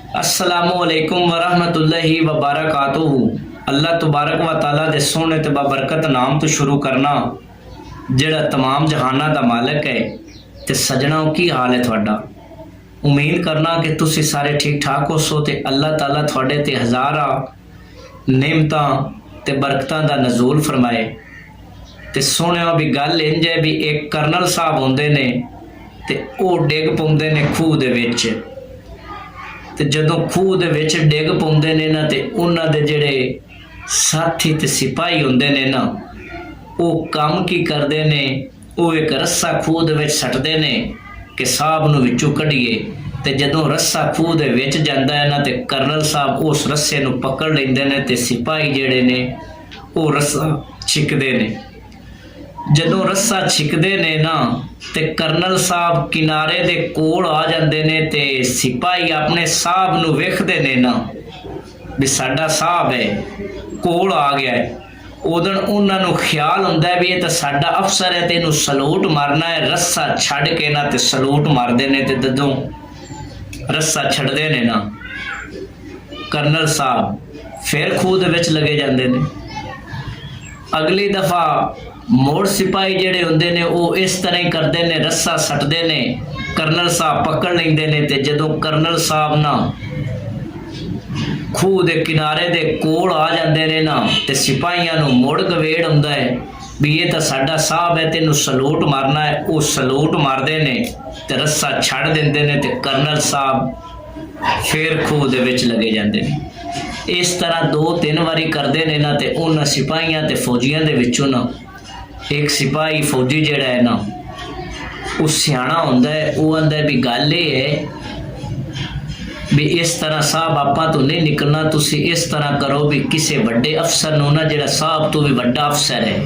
अस्सलामुअलैकुम वरहमतुल्लाहि वबरकातुहू। अल्लाह तबारक व तआला दे सोहने ते बाबरकत नाम तो शुरू करना जिहड़ा तमाम जहाना दा मालिक है। ते सजना की हाल है तुहाडा? उम्मीद करना कि तुसी सारे ठीक ठाक होसो ते अल्लाह ताला तुहाडे ते हज़ारा नेमतां ते बरकतां दा नज़ूल फरमाए। ते सोहणिया भी गल इंज है भी एक करनल साहब होंदे ने ते ओह डिग पौंदे ने खूह दे विच। ते जदों खूह दे विच डिग पौंदे ने ना ते उन्हां दे जिहड़े साथी ते सिपाही होंदे ने ना ओह काम की करदे ने, ओह एक रस्सा खूह दे विच सटदे ने कि साहब नूं विचों कढीए। ते जदों रस्सा खूह दे विच जांदा है ना ते करनल साहब उस रस्से नूं पकड़ लैंदे ने ते सिपाही जिहड़े ने ओह रस्सा छिकदे ने। जदों रस्सा छिकदे ने ना ते करनल साहब किनारे दे कोल आ जांदे ने ते सिपाही अपने साहब नूं वेखदे ने ना भी साडा साहब है कोल आ गया है। उदण उन्हां नूं ख्याल हुंदा है भी ये तां साडा अफसर है ते इहनूं सलूट मारना है। रस्सा छड्ड के ना ते सलूट मारदे ने ते जदों रस्सा छड्डदे ने ना करनल साहब फिर खूह दे विच लगे जांदे ने। अगली दफा मोड़ सिपाही जिहड़े हुंदे ने वो इस तरह ही करदे ने, रस्सा सटदे ने, करनल साहब पकड़ लैंदे ने ते जदों करनल साहब ना खूह दे किनारे दे कोल आ जांदे ने ना ते सिपाहियां नूं मुड़ गवेड़ हुंदा है भी ये तां साडा साहब है ते इहनूं सलूट मारना है। वो सलूट मारदे ने ते रस्सा छड्ड दिंदे ने ते करनल साहब फिर खूह दे विच लगे जांदे ने। इस तरह 2-3 वारी करदे ने ना ते उन्हां सिपाहियां ते फौजियां दे विचों ना एक सिपाही फौजी जिहड़ा है ना वो सियाणा हुंदा है। वो आंदा है भी गल ये है भी इस तरह साहब आपां तो नहीं निकलना, तुसी इस तरह करो भी किसी वड्डे अफसर नूं ना जिहड़ा साहब तो भी वड्डा अफसर है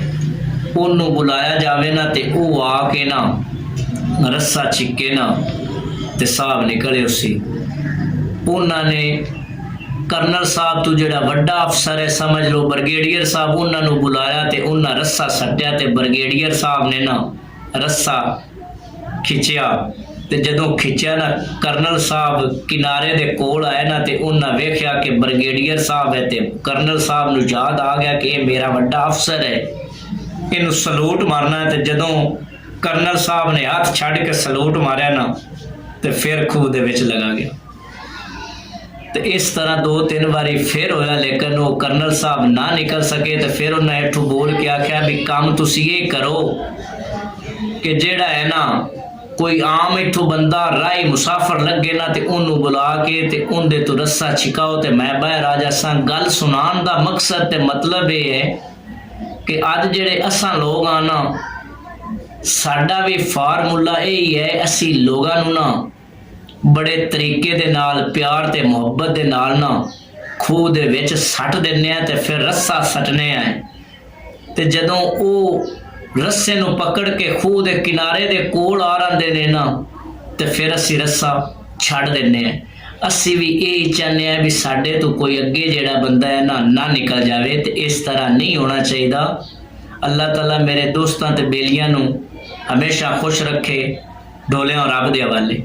ओनू बुलाया जावे ना ते वो आके ना रस्सा छिके ना ते साहब निकले उसी। उन्होंने करनल साहब तो जिहड़ा वड्डा अफसर है समझ लो ब्रिगेडियर साहब उन्होंने बुलाया ते उन्हें रस्सा सट्टिया ते ब्रिगेडियर साहब ने ना रस्सा खिंचिया ते जदों खिंचिया ना करनल साहब किनारे दे कोल आए ना ते उन्हें वेख्या कि ब्रिगेडियर साहब है ते करनल साहब नूं याद आ गया कि ये मेरा वड्डा अफसर है, इनू सलूट मारना है। ते जदों करनल साहब ने हाथ छड्ड के सलूट मारिया ना ते फिर खूह दे विच लगा गया। तो इस तरह 2-3 बारी फिर होया लेकिन वो करनल साहब ना निकल सके। तो फिर उन्हें इठू बोल के आख्या भी काम तुसी ये करो कि जेड़ा है ना कोई आम इठू बंदा राही मुसाफर लगे ना ते उन्होंने बुला के ते उनदे तो रस्सा छिकाओ ते मैं बाहर आ जासा। गल सुनान दा मकसद ते मतलब ये है कि अज जेड़े असां लोग आ ना साडा भी फार्मूला यही है, असी लोगां नूं ना बड़े तरीके दे नाल प्यार ते मुहब्बत दे नाल ना खूह दे विच सट दिंदे आ ते फिर रस्सा सटने आ ते जदों ओ रस्से नूं पकड़ के खूह दे किनारे दे कोल आ रहिंदे ने ना ते फिर असी रस्सा छड्ड दिंदे आ। असी भी यही चाहते हैं भी साडे तो कोई अगे जिहड़ा बंदा है ना निकल जावे ते इस तरह नहीं होना चाहिए। अल्लाह ताला मेरे दोस्तां ते बेलियां नूं हमेशा खुश रखे। डोलियां रब दे हवाले।